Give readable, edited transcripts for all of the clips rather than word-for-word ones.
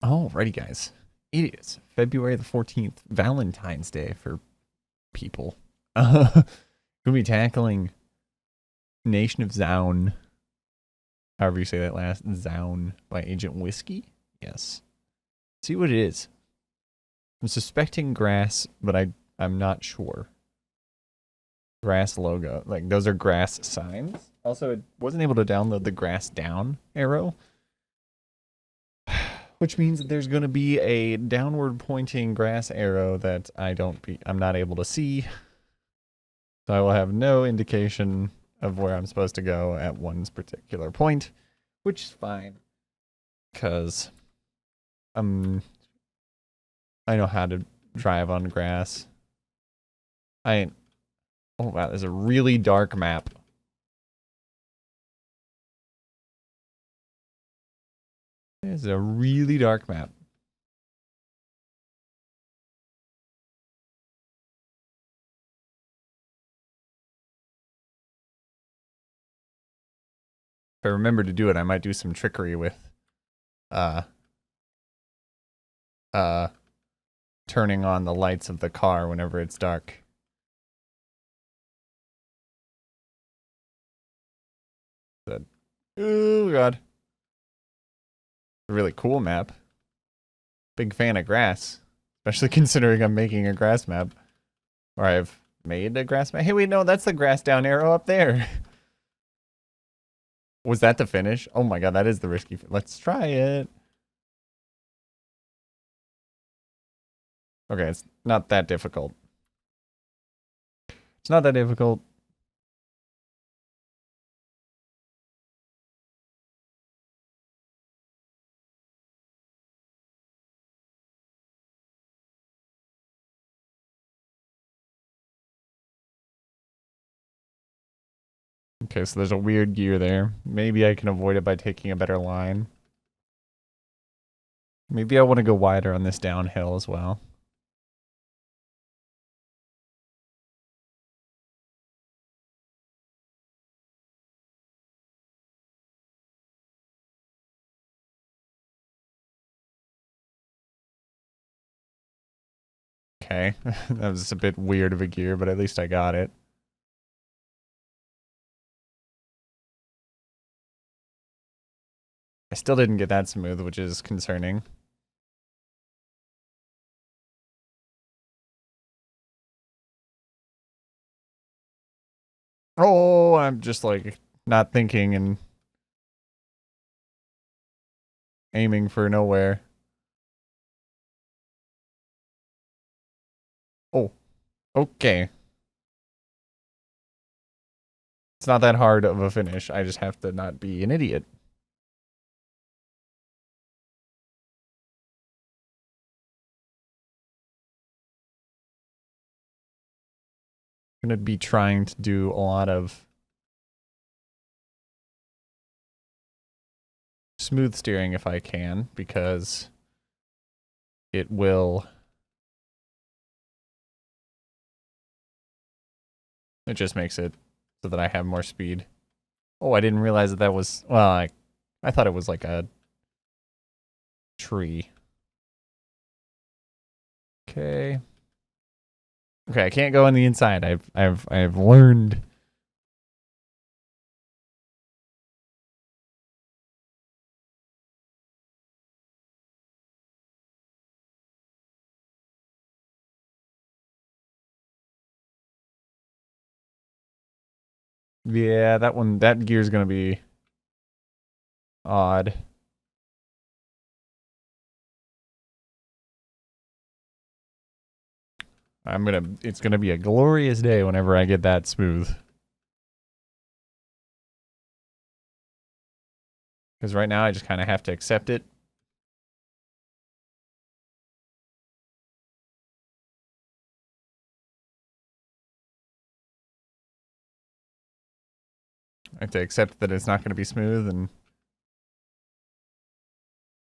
Alrighty, guys. It is February the 14th, Valentine's Day for people. We'll be tackling Nation of Zaun, however you say that last, Zaun by Agent Whiskey. Yes. See what it is. I'm suspecting grass, but I'm not sure. Grass logo. Like, those are grass signs. Also, it wasn't able to download the grass down arrow, which means that there's going to be a downward pointing grass arrow that I'm not able to see. So I will have no indication of where I'm supposed to go at one's particular point, which is fine, because I know how to drive on grass. Oh wow, there's a really dark map. There's a really dark map. If I remember to do it, I might do some trickery with turning on the lights of the car whenever it's dark. Oh god. A really cool map. Big fan of grass. Especially considering I'm making a grass map. Or I've made a grass map. Hey, wait, no, that's the grass down arrow up there. Was that the finish? Oh my god, that is the risky. Let's try it. Okay, it's not that difficult. It's not that difficult. Okay, so there's a weird gear there. Maybe I can avoid it by taking a better line. Maybe I want to go wider on this downhill as well. Okay, that was a bit weird of a gear, but at least I got it. I still didn't get that smooth, which is concerning. Oh, I'm just like not thinking and aiming for nowhere. Oh, okay. It's not that hard of a finish. I just have to not be an idiot. I'm gonna be trying to do a lot of smooth steering if I can, because it will. It just makes it so that I have more speed. Oh, I didn't realize that that was. Well, I thought it was like a tree. Okay. Okay, I can't go on the inside. I've learned. Yeah, that gear's gonna be odd. It's gonna be a glorious day whenever I get that smooth. Because right now I just kind of have to accept it. I have to accept that it's not going to be smooth and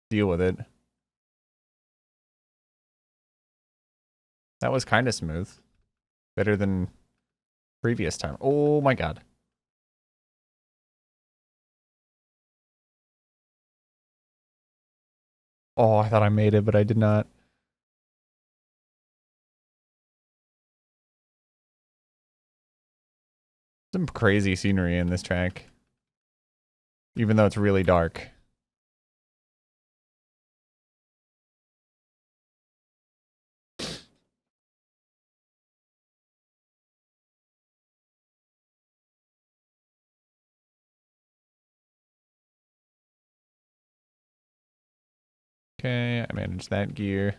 deal with it. That was kind of smooth. Better than previous time. Oh my god. Oh, I thought I made it, but I did not. Some crazy scenery in this track, even though it's really dark. Okay, I managed that gear.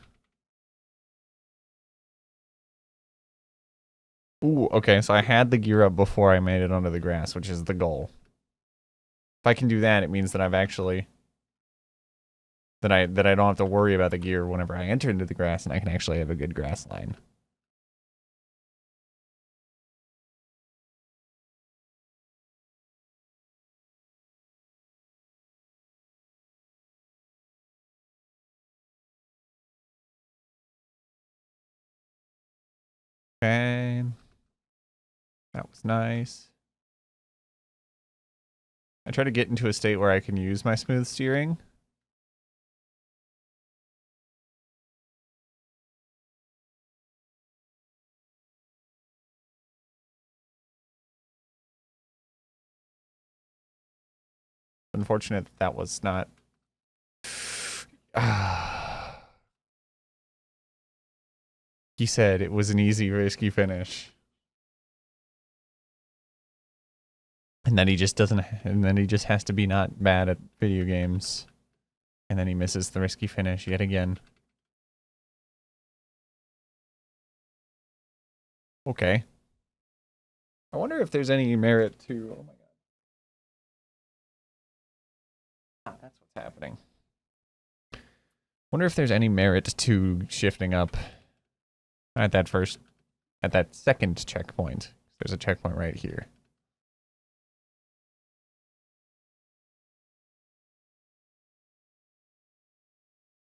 Ooh, okay, so I had the gear up before I made it onto the grass, which is the goal. If I can do that, it means that I've actually that I don't have to worry about the gear whenever I enter into the grass, and I can actually have a good grass line. Okay, that was nice. I try to get into a state where I can use my smooth steering. Unfortunate that was not. He said it was an easy, risky finish. And then he just doesn't, and then he just has to be not bad at video games. And then he misses the risky finish yet again. Okay. I wonder if there's any merit to. Oh my god. Ah, that's what's happening. Wonder if there's any merit to shifting up at that second checkpoint. There's a checkpoint right here.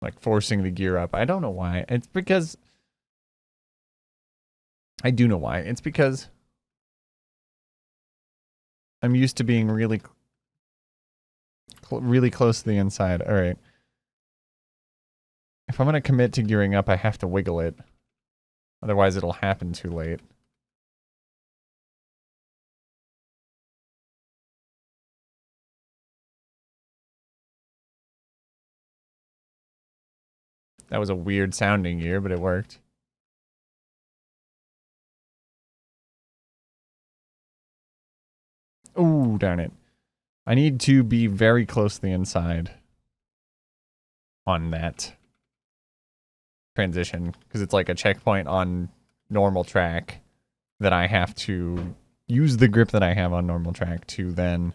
Like forcing the gear up. I don't know why. It's because I do know why. It's because I'm used to being really close to the inside. All right. If I'm going to commit to gearing up, I have to wiggle it. Otherwise, it'll happen too late. That was a weird sounding gear, but it worked. Ooh, darn it. I need to be very close to the inside on that transition because it's like a checkpoint on normal track that I have to use the grip that I have on normal track to then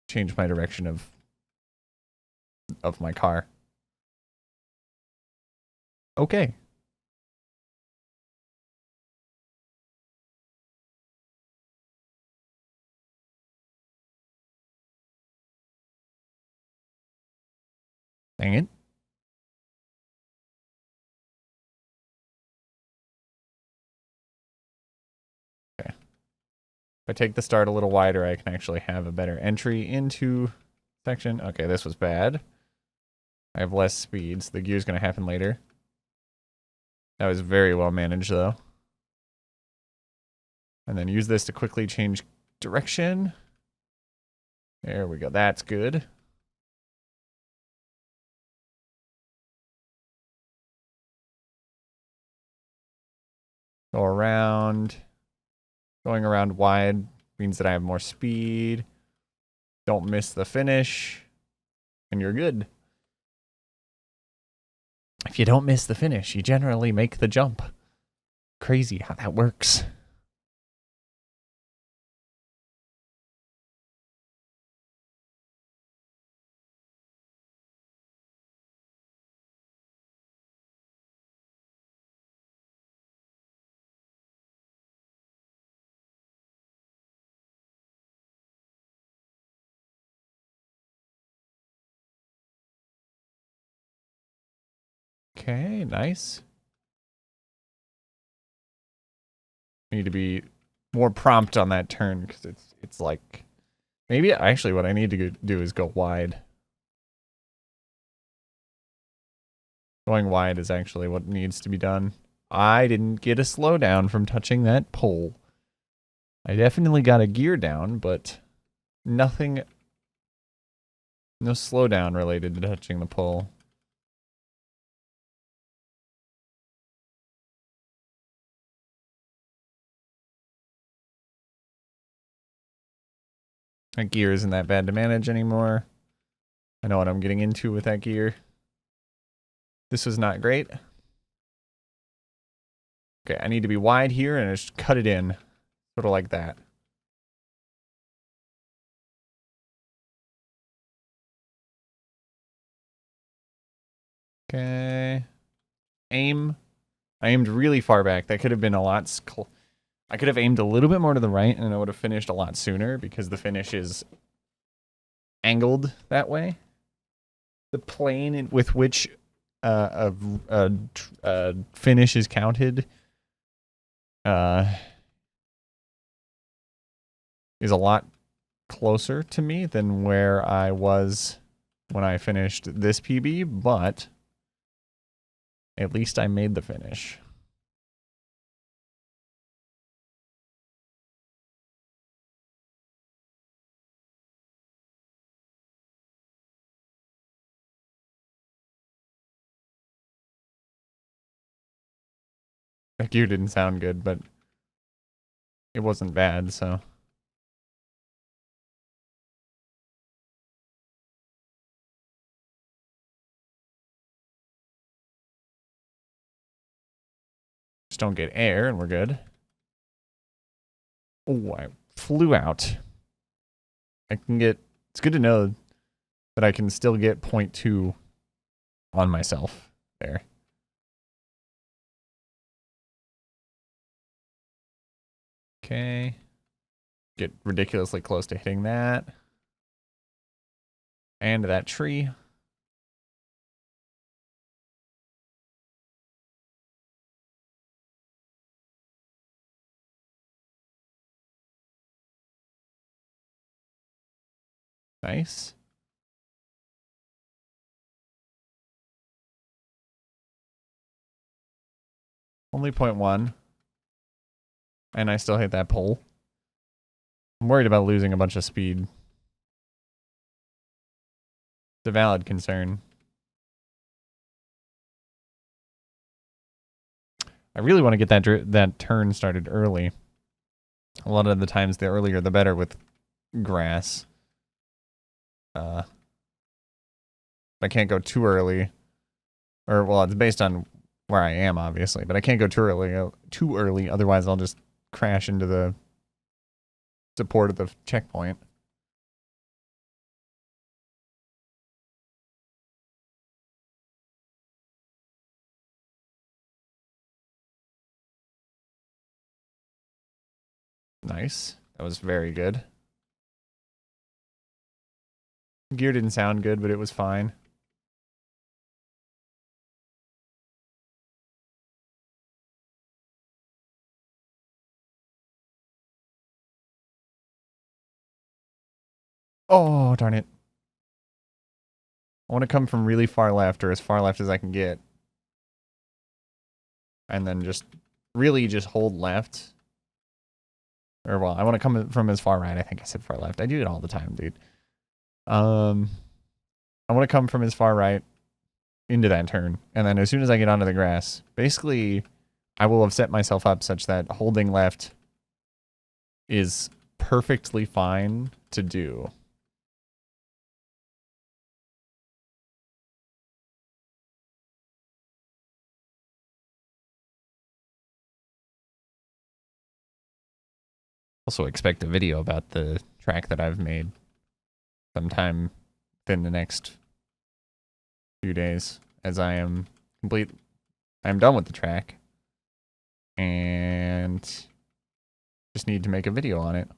change my direction of my car. Okay. Dang it. Okay. If I take the start a little wider, I can actually have a better entry into section. Okay, this was bad. I have less speed, so the gear's going to happen later. That was very well managed, though. And then use this to quickly change direction. There we go. That's good. Go around. Going around wide means that I have more speed. Don't miss the finish. And you're good. If you don't miss the finish, you generally make the jump. Crazy how that works. Okay, nice. Need to be more prompt on that turn because it's like maybe actually what I need to do is go wide. Going wide is actually what needs to be done. I didn't get a slowdown from touching that pole. I definitely got a gear down, but nothing, no slowdown related to touching the pole. That gear isn't that bad to manage anymore. I know what I'm getting into with that gear. This was not great. Okay, I need to be wide here and just cut it in. Sort of like that. Okay. Aim. I aimed really far back. That could have been a lot... I could have aimed a little bit more to the right and I would have finished a lot sooner because the finish is angled that way. The plane with which a finish is counted is a lot closer to me than where I was when I finished this PB, but at least I made the finish. That gear didn't sound good, but it wasn't bad, so. Just don't get air and we're good. Oh, I flew out. I can get, it's good to know that I can still get 0.2 on myself there. Okay. Get ridiculously close to hitting that. And that tree. Nice. Only 0.1. And I still hit that pole. I'm worried about losing a bunch of speed. It's a valid concern. I really want to get that turn started early. A lot of the times, the earlier the better with grass. I can't go too early. Or, well, it's based on where I am, obviously. But I can't go too early. Otherwise, I'll just crash into the support of the checkpoint. Nice. That was very good. Gear didn't sound good, but it was fine. Oh, darn it. I want to come from really far left or as far left as I can get. And then just really just hold left. Or, well, I want to come from as far right. I think I said far left. I do it all the time, dude. I want to come from as far right into that turn. And then as soon as I get onto the grass, basically, I will have set myself up such that holding left is perfectly fine to do. Also expect a video about the track that I've made sometime within the next few days, as I am done with the track and just need to make a video on it.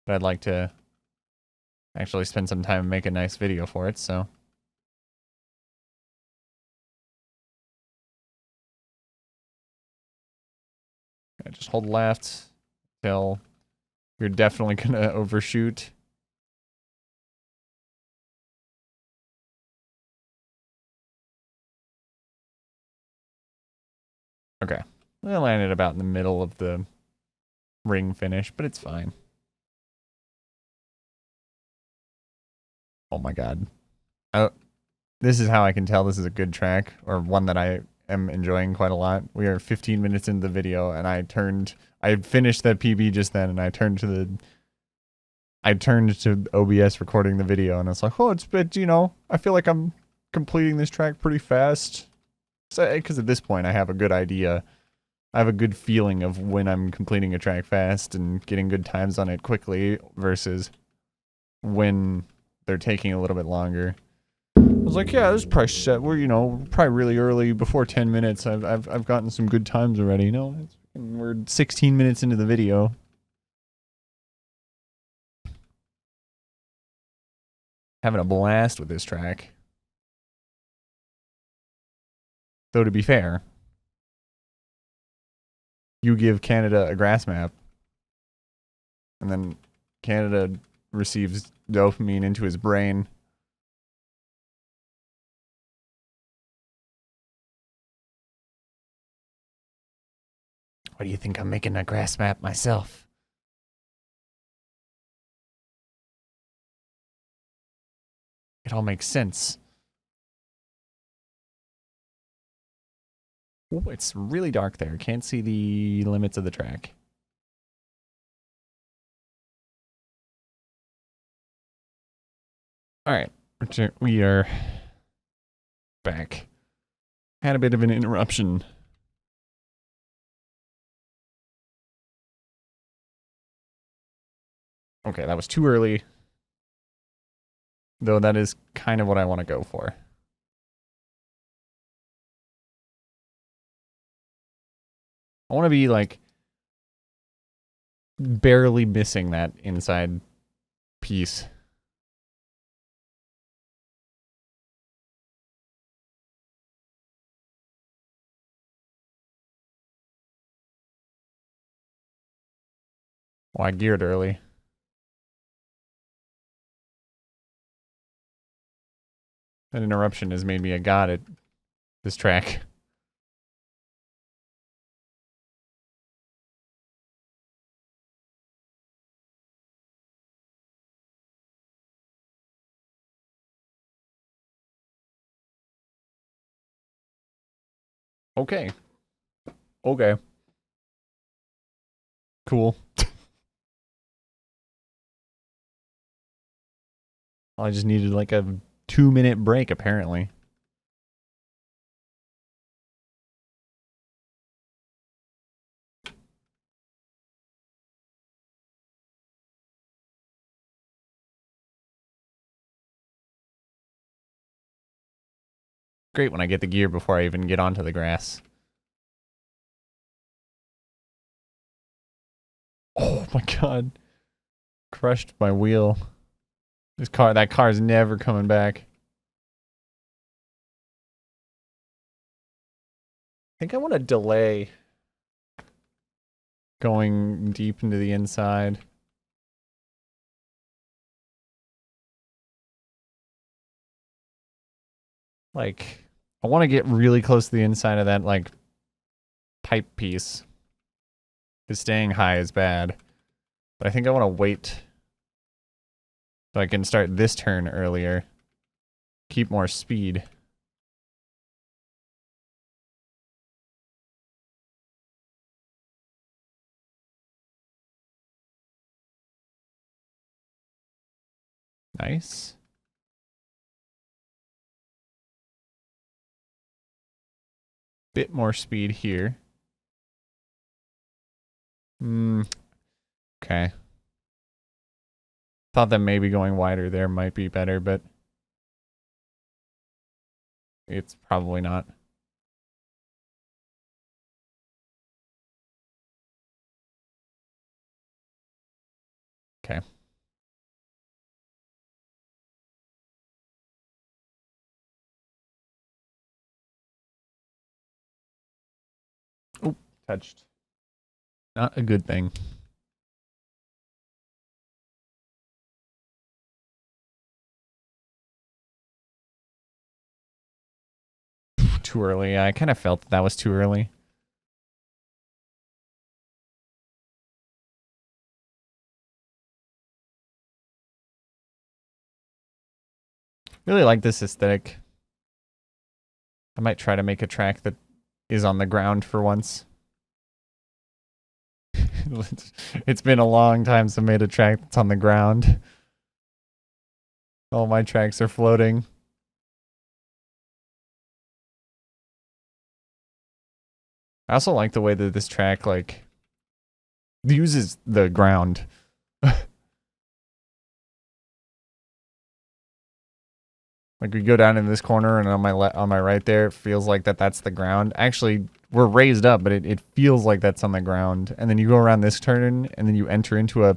But I'd like to actually spend some time and make a nice video for it, so. Yeah, just hold left till you're definitely gonna overshoot. Okay. I landed about in the middle of the ring finish, but it's fine. Oh my god. Oh, this is how I can tell this is a good track, or one that I am enjoying quite a lot. We are 15 minutes into the video, and I finished that PB just then, and I turned to OBS recording the video, and it's like, oh, I feel like I'm completing this track pretty fast. So, because at this point, I have a good idea. I have a good feeling of when I'm completing a track fast and getting good times on it quickly versus when they're taking a little bit longer. I was like, yeah, this is probably set. We're probably really early, before 10 minutes. I've gotten some good times already. We're 16 minutes into the video. Having a blast with this track. Though to be fair, you give Canada a grass map, and then Canada receives dopamine into his brain. What do you think? I'm making a grass map myself. It all makes sense. Ooh, it's really dark there. Can't see the limits of the track. All right, we are back. Had a bit of an interruption. Okay, that was too early. Though that is kind of what I want to go for. I want to be like barely missing that inside piece. Well, I geared early. That interruption has made me a god at this track. Okay. Okay. Cool. I just needed like a 2-minute break, apparently. Great when I get the gear before I even get onto the grass. Oh my god. Crushed my wheel. That car's never coming back. I think I want to delay going deep into the inside. Like, I want to get really close to the inside of that, like, pipe piece. Because staying high is bad. But I think I want to wait so I can start this turn earlier. Keep more speed. Nice. Bit more speed here. Okay. Thought that maybe going wider there might be better, but it's probably not. Okay. Oh, touched. Not a good thing. Too early. I kind of felt that was too early. Really like this aesthetic. I might try to make a track that is on the ground for once. It's been a long time since I made a track that's on the ground. All my tracks are floating. I also like the way that this track like uses the ground. Like we go down in this corner and on my right there, it feels like that's the ground. Actually, we're raised up, but it feels like that's on the ground. And then you go around this turn and then you enter into a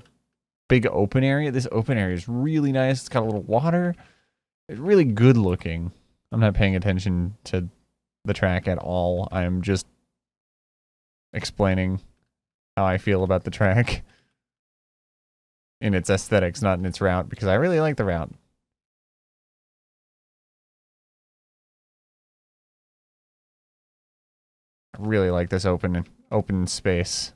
big open area. This open area is really nice. It's got a little water. It's really good looking. I'm not paying attention to the track at all. I'm just explaining how I feel about the track in its aesthetics, not in its route, because I really like the route. I really like this open space.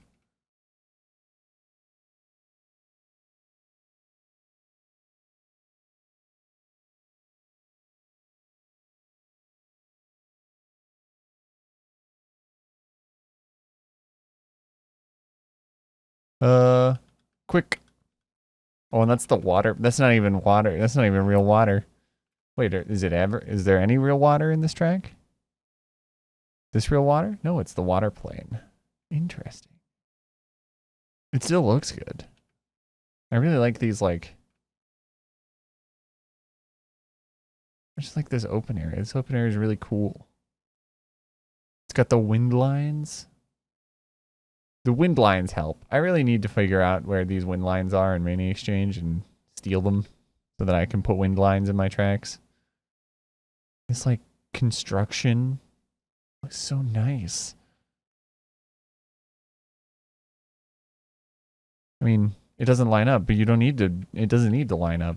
Quick. Oh, and that's the water. That's not even water. That's not even real water. Wait, is there any real water in this track? This real water? No, it's the water plane. Interesting. It still looks good. I really like these, like, I just like this open area. This open area is really cool. It's got the wind lines. The wind lines help. I really need to figure out where these wind lines are in Mania Exchange and steal them so that I can put wind lines in my tracks. This, like, construction looks so nice. I mean, it doesn't line up, but you don't need to, it doesn't need to line up.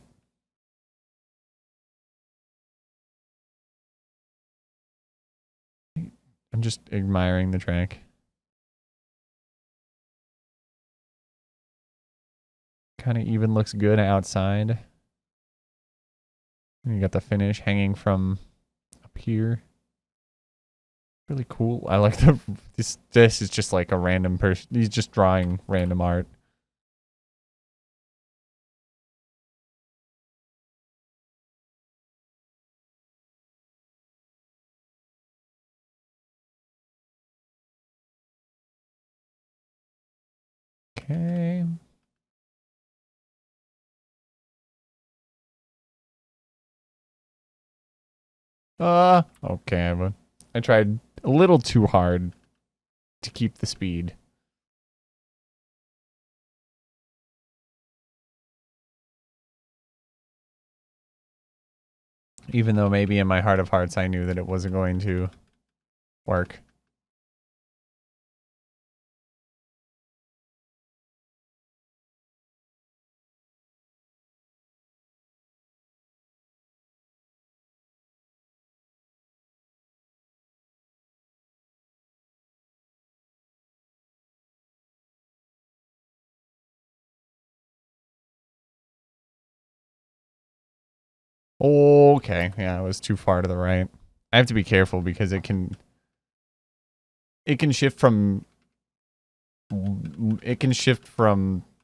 I'm just admiring the track. Kind of even looks good outside. And you got the finish hanging from up here. Really cool. I like the this is just like a random person. He's just drawing random art. Okay. Okay, but I tried a little too hard to keep the speed. Even though maybe in my heart of hearts I knew that it wasn't going to work. Okay, yeah, it was too far to the right. I have to be careful because it can shift from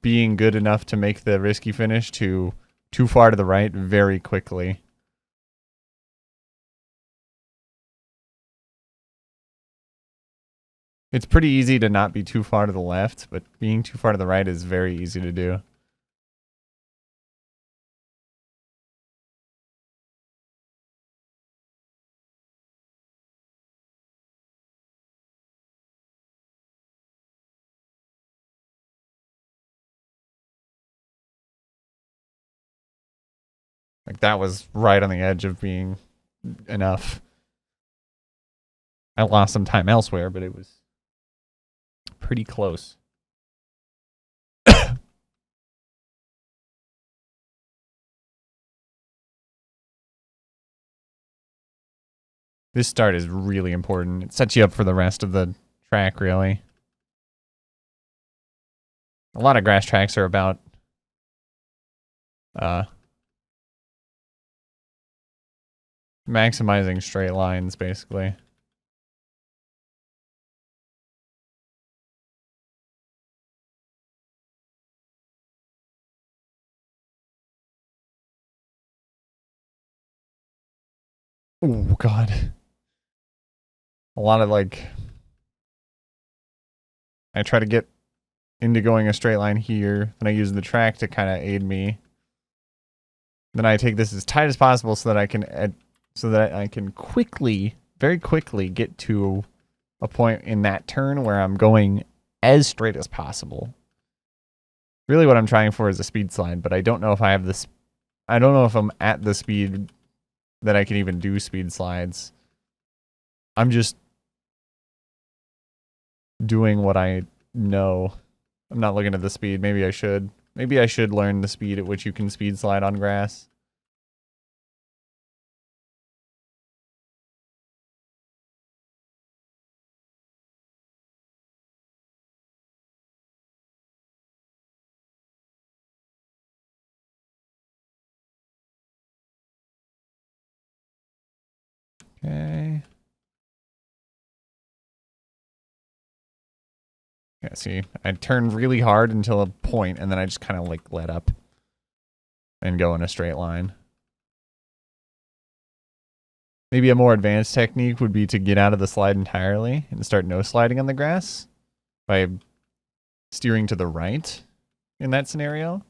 being good enough to make the risky finish to too far to the right very quickly. It's pretty easy to not be too far to the left, but being too far to the right is very easy to do. Like that was right on the edge of being enough. I lost some time elsewhere, but it was pretty close. This start is really important. It sets you up for the rest of the track, really. A lot of grass tracks are about Maximizing straight lines, basically. Oh, God. A lot of, like... I try to get into going a straight line here, then I use the track to kind of aid me. Then I take this as tight as possible so that I can quickly, very quickly get to a point in that turn where I'm going as straight as possible. Really what I'm trying for is a speed slide, but I don't know if I have this. I don't know if I'm at the speed that I can even do speed slides. I'm just doing what I know. I'm not looking at the speed. Maybe I should. Maybe I should learn the speed at which you can speed slide on grass. Okay. Yeah, see, I turn really hard until a point, and then I just kind of like let up and go in a straight line. Maybe a more advanced technique would be to get out of the slide entirely and start no sliding on the grass by steering to the right in that scenario.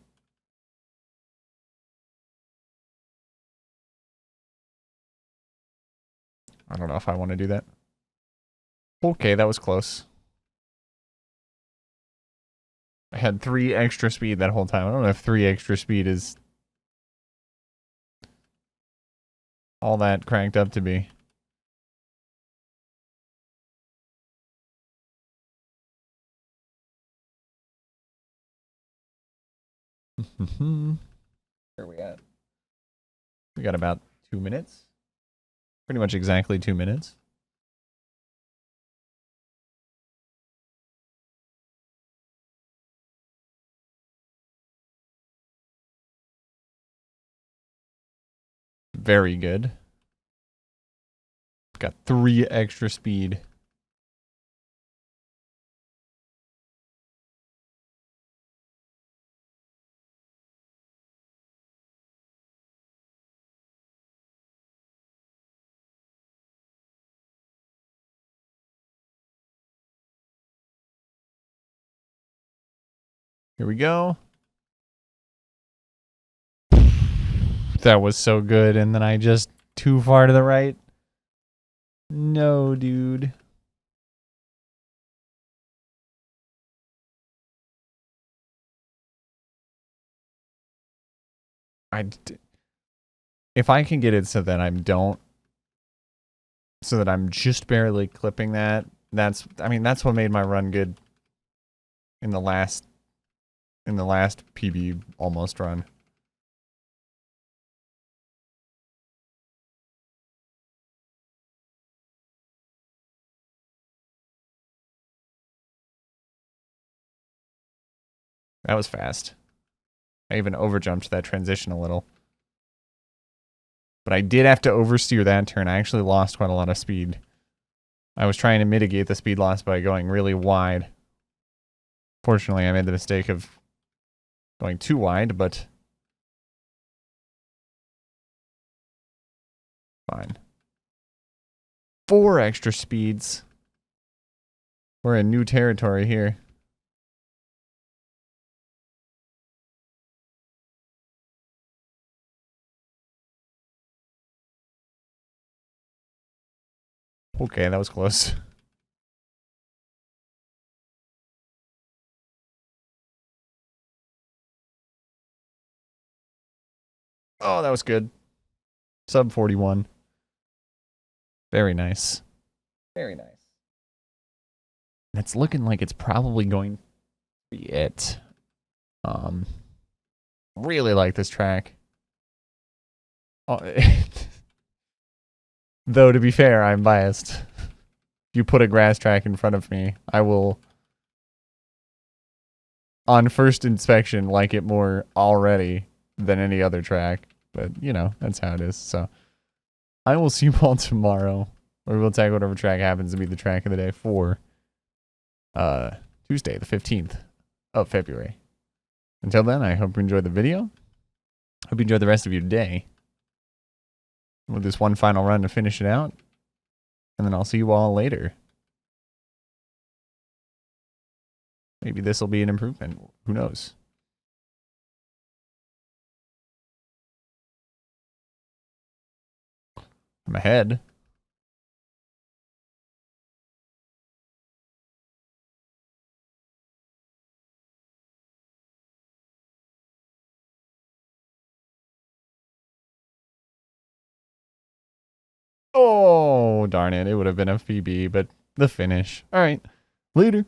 I don't know if I want to do that. Okay, that was close. I had 3 extra speed that whole time. I don't know if 3 extra speed is all that cranked up to be. Where are we at? We got about 2 minutes. Pretty much exactly 2 minutes. Very good. Got 3 extra speed. Here we go. That was so good, and then I just too far to the right. No, dude. If I can get it so that I'm just barely clipping that, that's what made my run good in the last PB almost run. That was fast. I even overjumped that transition a little. But I did have to oversteer that turn. I actually lost quite a lot of speed. I was trying to mitigate the speed loss by going really wide. Fortunately, I made the mistake of going too wide, but fine. 4 extra speeds. We're in new territory here. Okay, that was close. Oh, that was good. Sub 41. Very nice. Very nice. It's looking like it's probably going to be it. Really like this track. Oh, though, to be fair, I'm biased. If you put a grass track in front of me, I will, on first inspection, like it more already than any other track. But, you know, that's how it is. So I will see you all tomorrow, where we'll tag whatever track happens to be the track of the day for Tuesday, the 15th of February. Until then, I hope you enjoyed the video. Hope you enjoyed the rest of your day. With this one final run to finish it out. And then I'll see you all later. Maybe this will be an improvement. Who knows? I'm ahead. Oh, darn it. It would have been a PB, but the finish. All right. Later.